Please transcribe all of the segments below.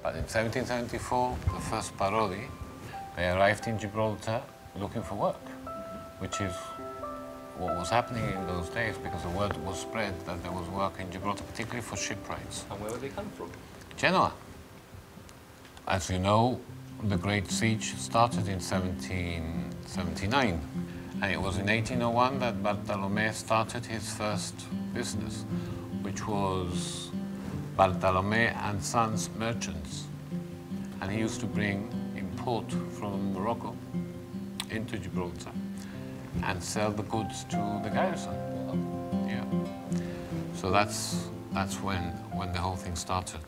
But in 1774, the first Parody, they arrived in Gibraltar looking for work, which is what was happening in those days, because the word was spread that there was work in Gibraltar, particularly for shipwrights. And where did they come from? Genoa. As you know, the Great Siege started in 1779, and it was in 1801 that Bartolomé started his first business, which was Bartolomé and Sons Merchants. And he used to bring import from Morocco into Gibraltar and sell the goods to the garrison. Yeah. So that's when the whole thing started.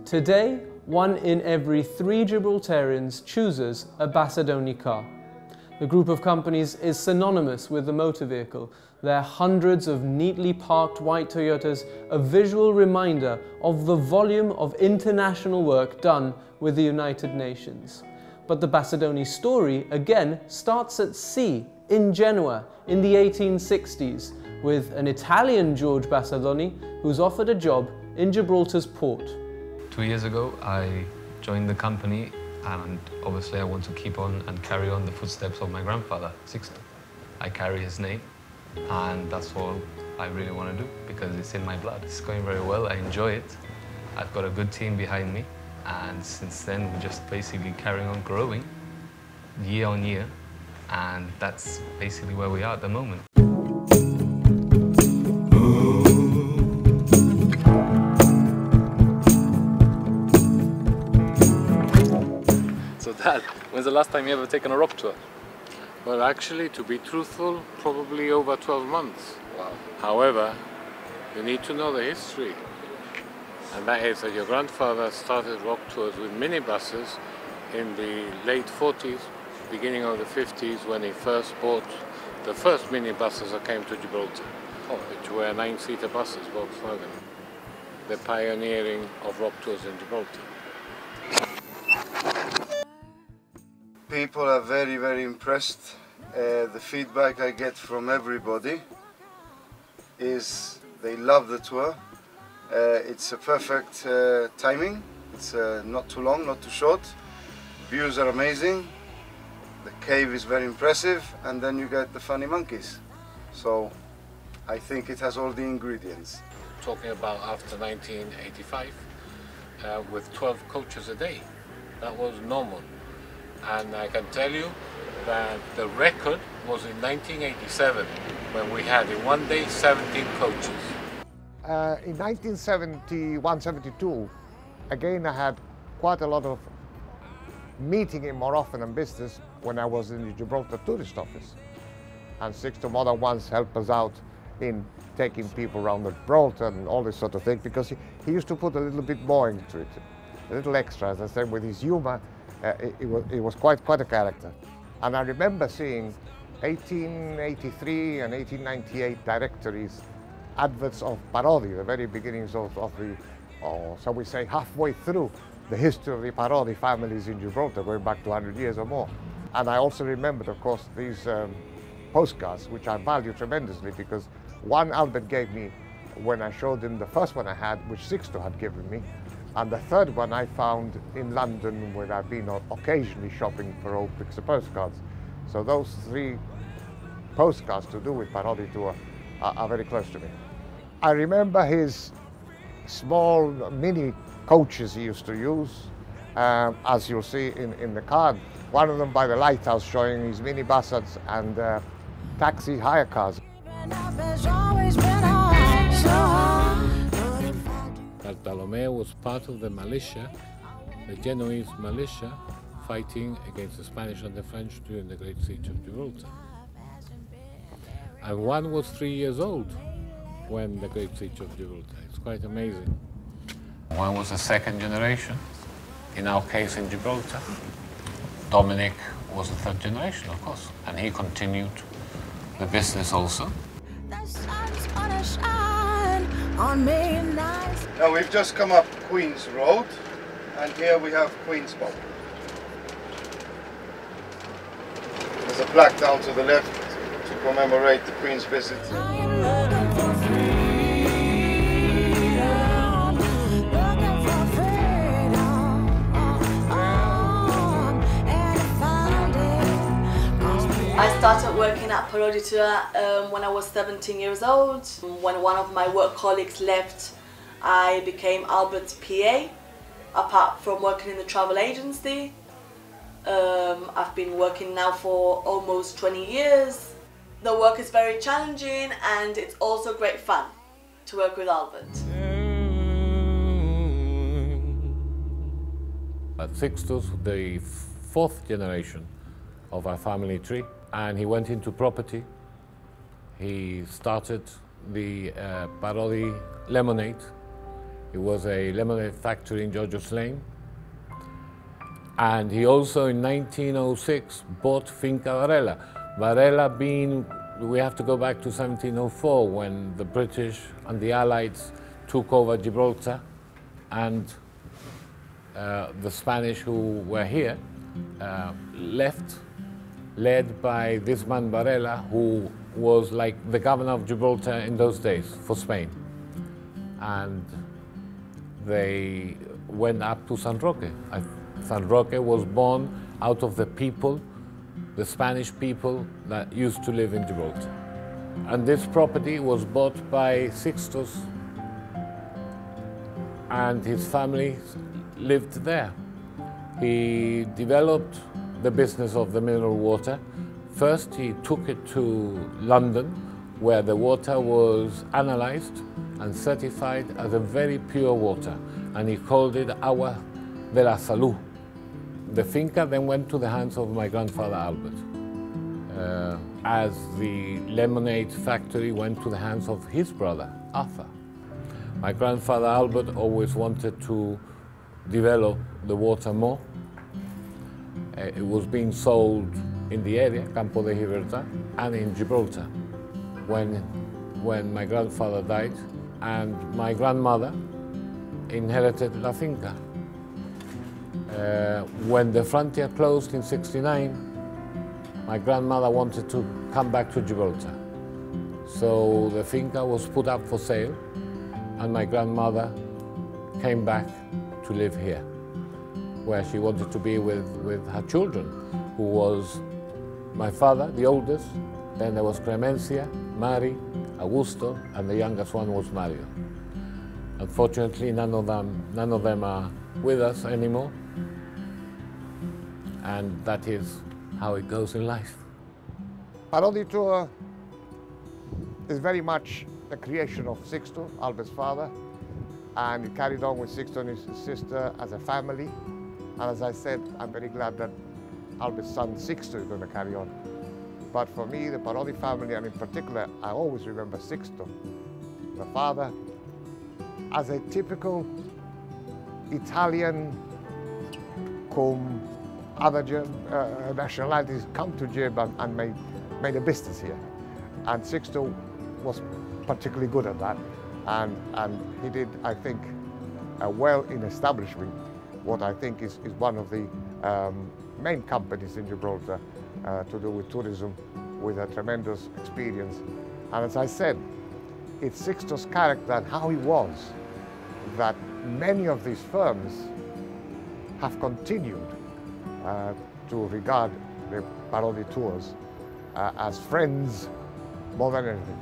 Today, 1 in every 3 Gibraltarians chooses a Bacedoni car. The group of companies is synonymous with the motor vehicle. Their hundreds of neatly parked white Toyotas, a visual reminder of the volume of international work done with the United Nations. But the Bacedoni story, again, starts at sea, in Genoa, in the 1860s, with an Italian George Bacedoni who's offered a job in Gibraltar's port. 2 years ago, I joined the company, and obviously I want to keep on and carry on the footsteps of my grandfather, Sixto. I carry his name, and that's all I really want to do, because it's in my blood. It's going very well, I enjoy it. I've got a good team behind me, and since then we're just basically carrying on growing year on year, and that's basically where we are at the moment. So Dad, when's the last time you ever taken a rock tour? Well, actually, to be truthful, probably over 12 months. Wow. However, you need to know the history. And that is that your grandfather started rock tours with minibuses in the late 40s, beginning of the 50s, when he first bought the first minibuses that came to Gibraltar, which were 9-seater buses, Volkswagen. The pioneering of rock tours in Gibraltar. People are very, very impressed. The feedback I get from everybody is they love the tour. It's a perfect timing. It's not too long, not too short. Views are amazing. The cave is very impressive, and then you get the funny monkeys. So I think it has all the ingredients. Talking about after 1985, with 12 coaches a day. That was normal. And I can tell you that the record was in 1987, when we had in one day 17 coaches. In 1971-72, again I had quite a lot of meeting in more often and business when I was in the Gibraltar tourist office. And Sixto more than once helped us out in taking people around the Gibraltar and all this sort of thing, because he used to put a little bit more into it, a little extra, as I said, with his humor. It was quite a character. And I remember seeing 1883 and 1898 directories, adverts of Parody, the very beginnings of the, shall we say, halfway through the history of the Parody families in Gibraltar, going back to 100 years or more. And I also remembered, of course, these postcards, which I value tremendously, because one Albert gave me when I showed him the first one I had, which Sixto had given me, And the third one I found in London, where I've been occasionally shopping for old picture postcards. So those 3 postcards to do with Parody Tour are very close to me. I remember his small mini coaches he used to use, as you'll see in the card. One of them by the lighthouse showing his mini buses and taxi hire cars. Bartolomeo was part of the militia, the Genoese militia, fighting against the Spanish and the French during the Great Siege of Gibraltar. And one was 3 years old when the Great Siege of Gibraltar. It's quite amazing. One was the second generation, in our case in Gibraltar. Dominic was the third generation, of course, and he continued the business also. Now we've just come up Queen's Road, and here we have Queen's Bowl. There's a plaque down to the left to commemorate the Queen's visit. I started working at Parody Tour when I was 17 years old. When one of my work colleagues left, I became Albert's PA, apart from working in the travel agency. I've been working now for almost 20 years. The work is very challenging and it's also great fun to work with Albert. But Sixtus, the 4th generation of our family tree, and he went into property. He started the Parody Lemonade. It was a lemonade factory in George's Lane. And he also, in 1906, bought Finca Varela. Varela being, we have to go back to 1704, when the British and the Allies took over Gibraltar, and the Spanish who were here left, led by this man Varela, who was like the governor of Gibraltar in those days for Spain. And they went up to San Roque. San Roque was born out of the people, the Spanish people that used to live in Gibraltar. And this property was bought by Sixtus, and his family lived there. He developed the business of the mineral water. First, he took it to London, where the water was analyzed and certified as a very pure water, and he called it Agua de la Salud. The finca then went to the hands of my grandfather Albert, as the lemonade factory went to the hands of his brother Arthur. My grandfather Albert always wanted to develop the water more. It was being sold in the area, Campo de Gibraltar, and in Gibraltar. When my grandfather died, and my grandmother inherited La Finca. When the frontier closed in '69, my grandmother wanted to come back to Gibraltar. So the finca was put up for sale, and my grandmother came back to live here, where she wanted to be with her children, who was my father, the oldest, then there was Clemencia, Mari, Augusto, and the youngest one was Mario. Unfortunately, none of them are with us anymore, and that is how it goes in life. Parody Tour is very much the creation of Sixto, Albert's father, and he carried on with Sixto and his sister as a family. And as I said, I'm very glad that Albert's son Sixto is going to carry on. But for me, the Parody family, and in particular, I always remember Sixto, the father, as a typical Italian cum other nationalities come to Gib and made a business here. And Sixto was particularly good at that. And he did, I think, well in establishing what I think is one of the main companies in Gibraltar to do with tourism, with a tremendous experience. And as I said, it's Sixto's character and how he was that many of these firms have continued to regard the Parody tours as friends more than anything.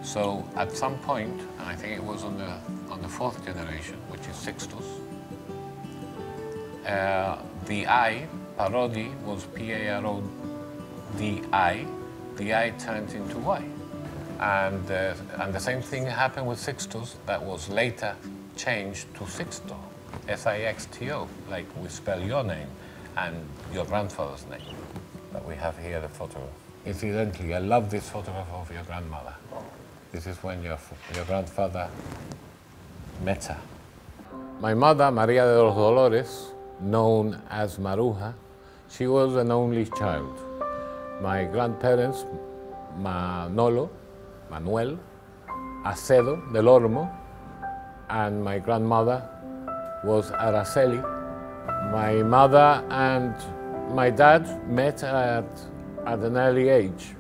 So at some point, and I think it was on the fourth generation, which is Sixtus, the I, Parody, was P-A-R-O-D-I. The I turned into Y. And the same thing happened with Sixtus, that was later changed to Sixto, S-I-X-T-O, like we spell your name and your grandfather's name. But we have here the photograph. Incidentally, I love this photograph of your grandmother. This is when your grandfather met her. My mother, Maria de los Dolores, known as Maruja, she was an only child. My grandparents, Manuel, Acedo del Olmo, and my grandmother was Araceli. My mother and my dad met at an early age.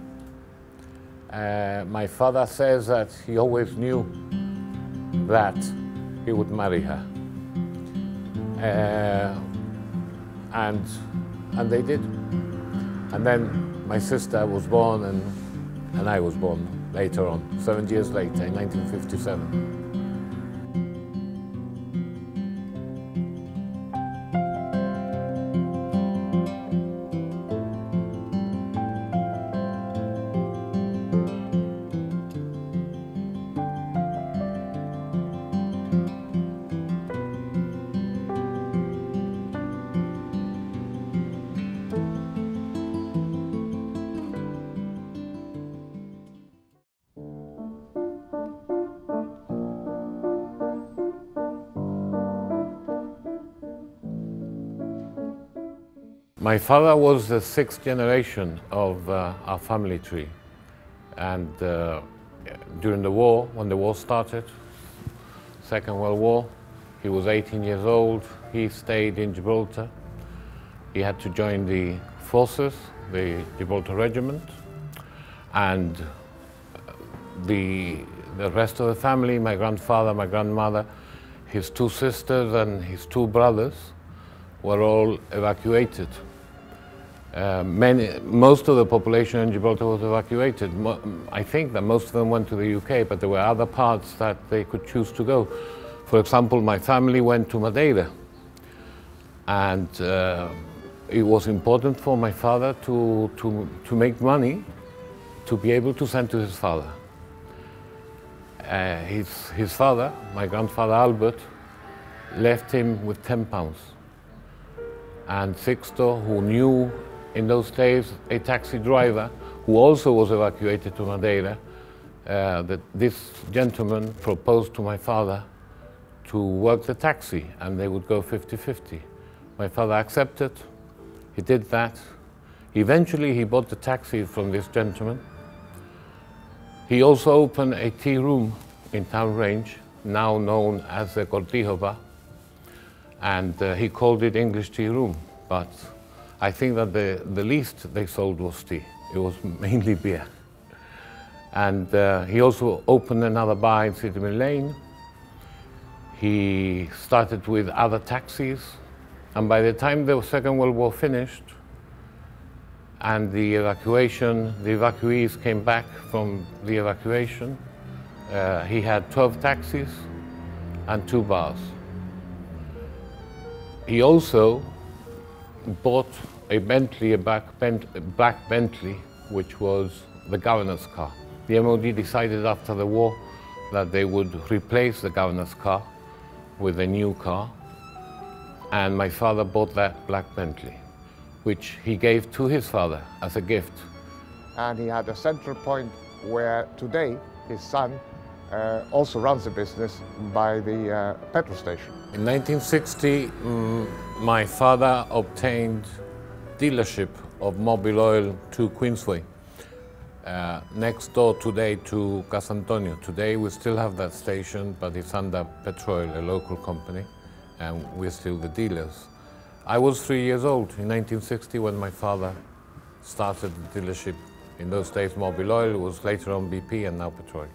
My father says that he always knew that he would marry her. And they did. And then my sister was born and I was born later on, 7 years later, in 1957. My father was the sixth generation of our family tree, and during the war, when the war started, Second World War, he was 18 years old. He stayed in Gibraltar. He had to join the forces, the Gibraltar Regiment, and the rest of the family, my grandfather, my grandmother, his two sisters and his two brothers, were all evacuated. Most of the population in Gibraltar was evacuated. I think that most of them went to the UK, but there were other parts that they could choose to go. For example, my family went to Madeira, and it was important for my father to make money to be able to send to his father. His father, my grandfather Albert, left him with £10. And Sixto, who knew in those days a taxi driver who also was evacuated to Madeira, that this gentleman proposed to my father to work the taxi, and they would go 50-50. My father accepted. He did that. Eventually he bought the taxi from this gentleman. He also opened a tea room in Town Range, now known as the Cortijo Bar, and he called it English Tea Room, but I think that the least they sold was tea. It was mainly beer. And he also opened another bar in Citymil Lane. He started with other taxis, and by the time the Second World War finished and the evacuees came back from the evacuation, he had 12 taxis and 2 bars. He also bought a Bentley, a black Bentley, which was the governor's car. The MOD decided after the war that they would replace the governor's car with a new car, and my father bought that black Bentley, which he gave to his father as a gift. And he had a central point where today his son also runs the business by the petrol station. In 1960, my father obtained dealership of Mobil Oil to Queensway, next door today to Casantonio. Today we still have that station, but it's under Petrol, a local company, and we're still the dealers. I was 3 years old in 1960 when my father started the dealership. In those days Mobil Oil was later on BP and now Petrol.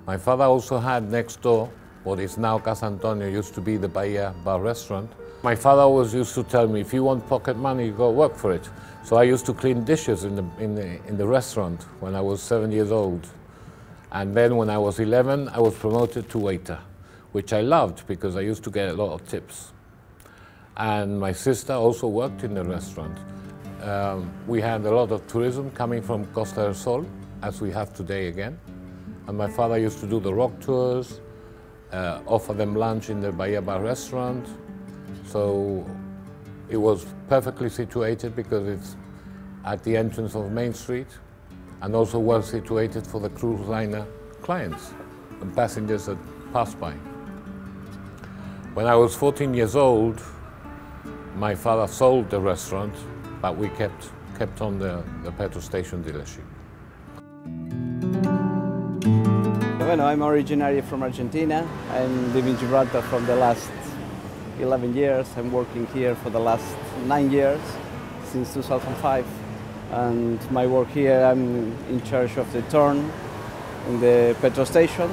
My father also had next door what is now Casa Antonio, used to be the Bahia Bar restaurant. My father always used to tell me, if you want pocket money, you go work for it. So I used to clean dishes in the restaurant when I was 7 years old. And then when I was 11, I was promoted to waiter, which I loved because I used to get a lot of tips. And my sister also worked in the restaurant. We had a lot of tourism coming from Costa del Sol, as we have today again. And my father used to do the rock tours, offer them lunch in the Bahia Bar restaurant. So it was perfectly situated because it's at the entrance of Main Street and also well situated for the cruise liner clients and passengers that pass by. When I was 14 years old, my father sold the restaurant, but we kept on the petrol station dealership. Well, I'm originally from Argentina. I'm living in Gibraltar for the last 11 years. I'm working here for the last 9 years, since 2005. And my work here, I'm in charge of the turn in the petrol station.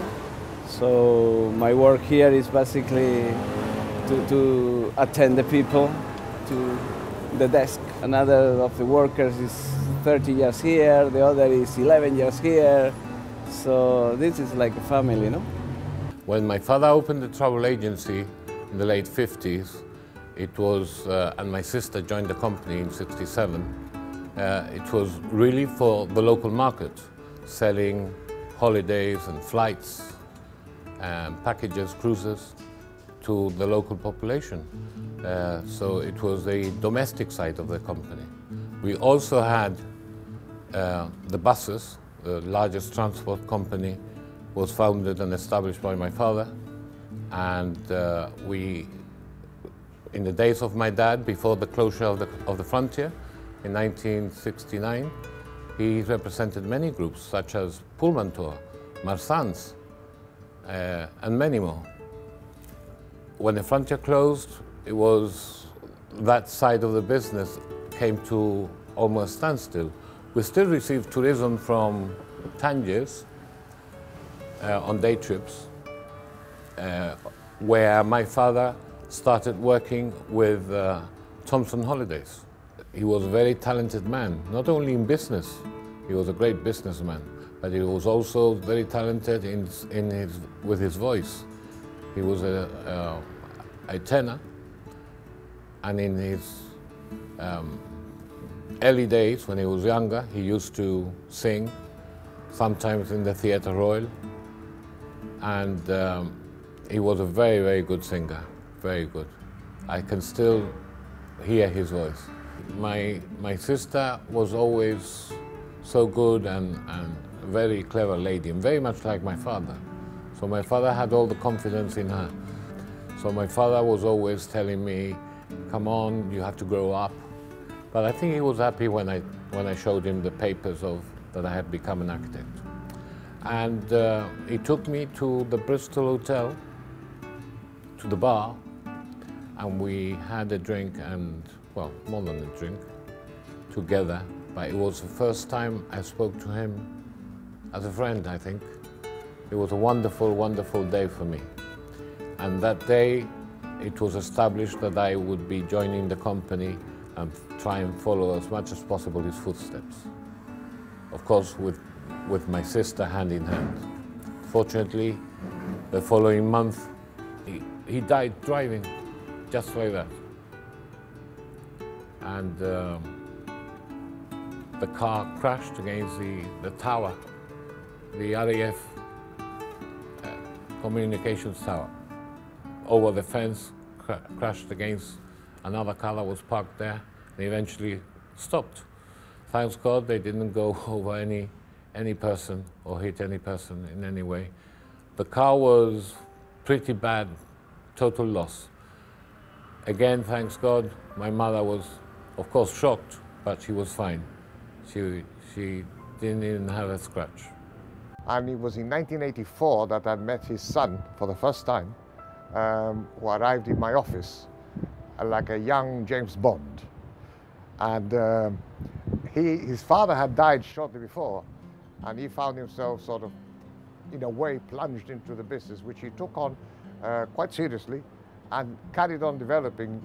So my work here is basically to attend the people to the desk. Another of the workers is 30 years here, the other is 11 years here. So this is like a family, no? When my father opened the travel agency in the late 50s, it was, and my sister joined the company in '67, it was really for the local market, selling holidays and flights and packages, cruises to the local population. So it was the domestic side of the company. We also had the buses. The largest transport company was founded and established by my father. And we, in the days of my dad, before the closure of the frontier in 1969, he represented many groups such as Pullman Tour, Marsans, and many more. When the frontier closed, it was that side of the business came to almost standstill. We still receive tourism from Tangiers on day trips, where my father started working with Thompson Holidays. He was a very talented man, not only in business, he was a great businessman, but he was also very talented with his voice. He was a tenor, and in his early days, when he was younger, he used to sing, sometimes in the Theatre Royal, and he was a very, very good singer, very good. I can still hear his voice. My sister was always so good and a very clever lady, and very much like my father. So my father had all the confidence in her. So my father was always telling me, come on, you have to grow up. But I think he was happy when I showed him the papers that I had become an architect. And he took me to the Bristol Hotel, to the bar, and we had a drink and, well, more than a drink, together. But it was the first time I spoke to him as a friend, I think. It was a wonderful, wonderful day for me. And that day, it was established that I would be joining the company and try and follow as much as possible his footsteps. Of course, with my sister hand in hand. Fortunately, the following month, he died driving, just like that. And the car crashed against the tower, the RAF communications tower. Over the fence, crashed against another car that was parked there, and eventually stopped. Thanks God they didn't go over any person or hit any person in any way. The car was pretty bad, total loss. Again, thanks God, my mother was, of course, shocked, but she was fine. She didn't even have a scratch. And it was in 1984 that I met his son for the first time, who arrived in my office like a young James Bond. And his father had died shortly before, and he found himself sort of, in a way, plunged into the business, which he took on quite seriously and carried on developing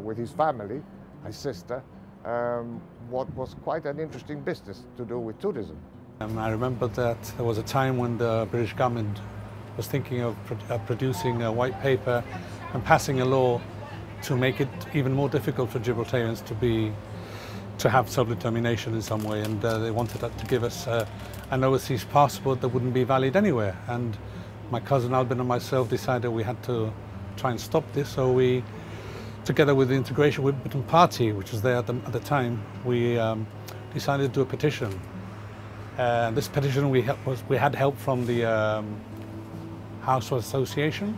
with his family, his sister, what was quite an interesting business to do with tourism. I remember that there was a time when the British government was thinking of producing a white paper and passing a law to make it even more difficult for Gibraltarians to have self-determination in some way, and they wanted to give us an overseas passport that wouldn't be valid anywhere. And my cousin Albin and myself decided we had to try and stop this, so we, together with the Integration with Britain Party, which was there at the time, we decided to do a petition. This petition we had help from the Household Association,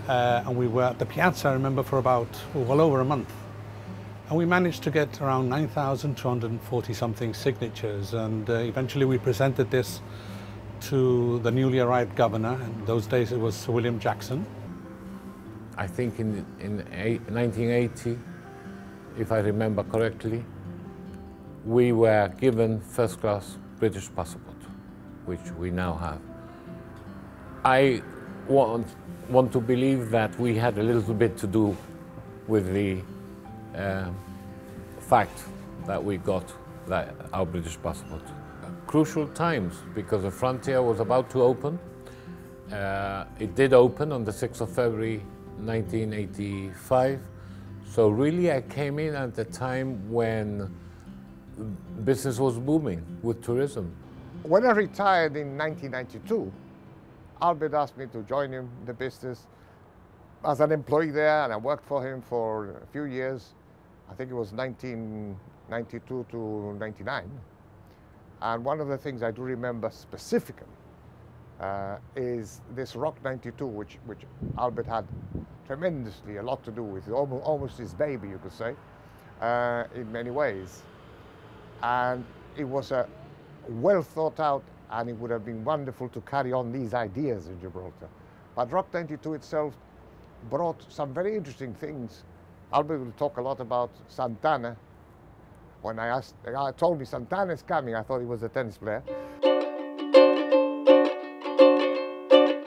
and we were at the Piazza, I remember, for about well over a month. And we managed to get around 9,240 something signatures, and eventually we presented this to the newly arrived governor. In those days it was Sir William Jackson. I think in 1980, if I remember correctly, we were given first-class British passport, which we now have. I want to believe that we had a little bit to do with the fact that we got our British passport. Crucial times, because the frontier was about to open. It did open on the 6th of February 1985. So really I came in at the time when business was booming with tourism. When I retired in 1992, Albert asked me to join him in the business as an employee there, and I worked for him for a few years. I think it was 1992 to 99. And one of the things I do remember specifically is this Rock 92, which Albert had tremendously a lot to do with, almost his baby, you could say, in many ways. And it was a well thought out, and it would have been wonderful to carry on these ideas in Gibraltar. But Rock 92 itself brought some very interesting things. Albert will talk a lot about Santana. When I told me Santana's coming, I thought he was a tennis player.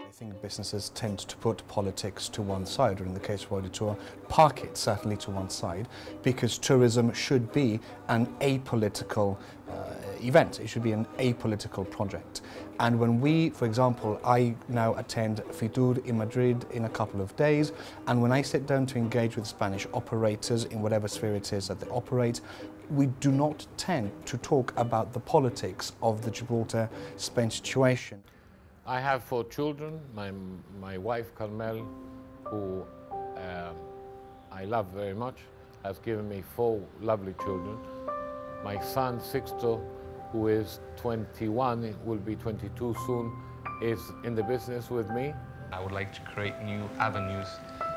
I think businesses tend to put politics to one side, or in the case of Parody Tour, park it certainly to one side, because tourism should be an apolitical event. It should be an apolitical project. And when we, for example, I now attend Fitur in Madrid in a couple of days, and when I sit down to engage with Spanish operators in whatever sphere it is that they operate, we do not tend to talk about the politics of the Gibraltar-Spain situation. I have 4 children. My wife, Carmel, who I love very much, has given me 4 lovely children. My son, Sixto, who is 21, will be 22 soon, is in the business with me. I would like to create new avenues,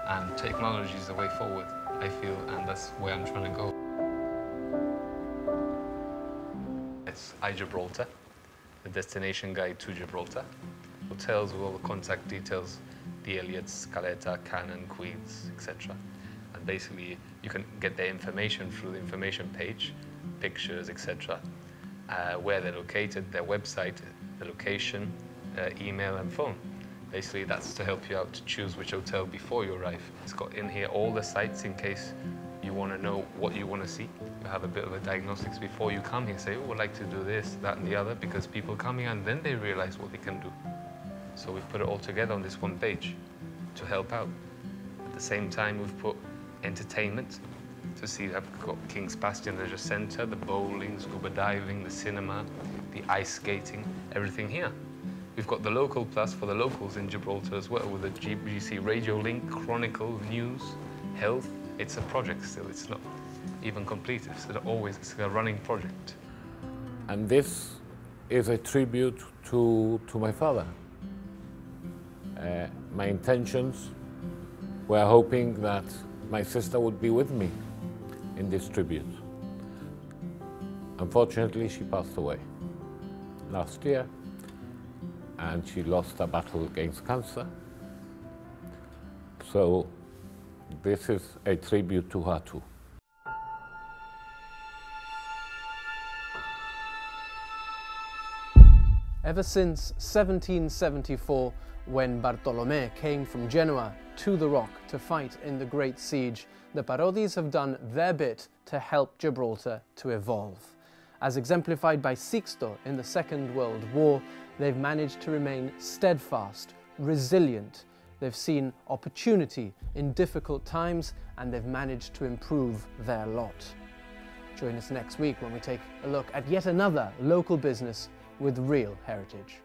and technology is the way forward, I feel, and that's where I'm trying to go. It's iGibraltar, the destination guide to Gibraltar. Hotels with all the contact details, the Elliots, Caleta, Cannon, Queens, etc. And basically, you can get their information through the information page, pictures, etc. Where they're located, their website, the location, email and phone. Basically, that's to help you out to choose which hotel before you arrive. It's got in here all the sites in case you want to know what you want to see. You have a bit of a diagnostics before you come here. Say, oh, I'd like to do this, that and the other, because people come here and then they realize what they can do. So we've put it all together on this one page to help out. At the same time, we've put entertainment to see. I've got King's Bastion Leisure Centre, the bowling, scuba diving, the cinema, the ice skating, everything here. We've got the Local Plus for the locals in Gibraltar as well, with the GBC Radio Link, Chronicle, News, Health. It's a project still, it's not even completed, it's a running project. And this is a tribute to my father. My intentions were hoping that my sister would be with me in this tribute. Unfortunately, she passed away last year, and she lost a battle against cancer. So this is a tribute to her too. Ever since 1774, When Bartolomé came from Genoa to the Rock to fight in the Great Siege, the Parodis have done their bit to help Gibraltar to evolve. As exemplified by Sixto in the Second World War, they've managed to remain steadfast, resilient. They've seen opportunity in difficult times, and they've managed to improve their lot. Join us next week when we take a look at yet another local business with real heritage.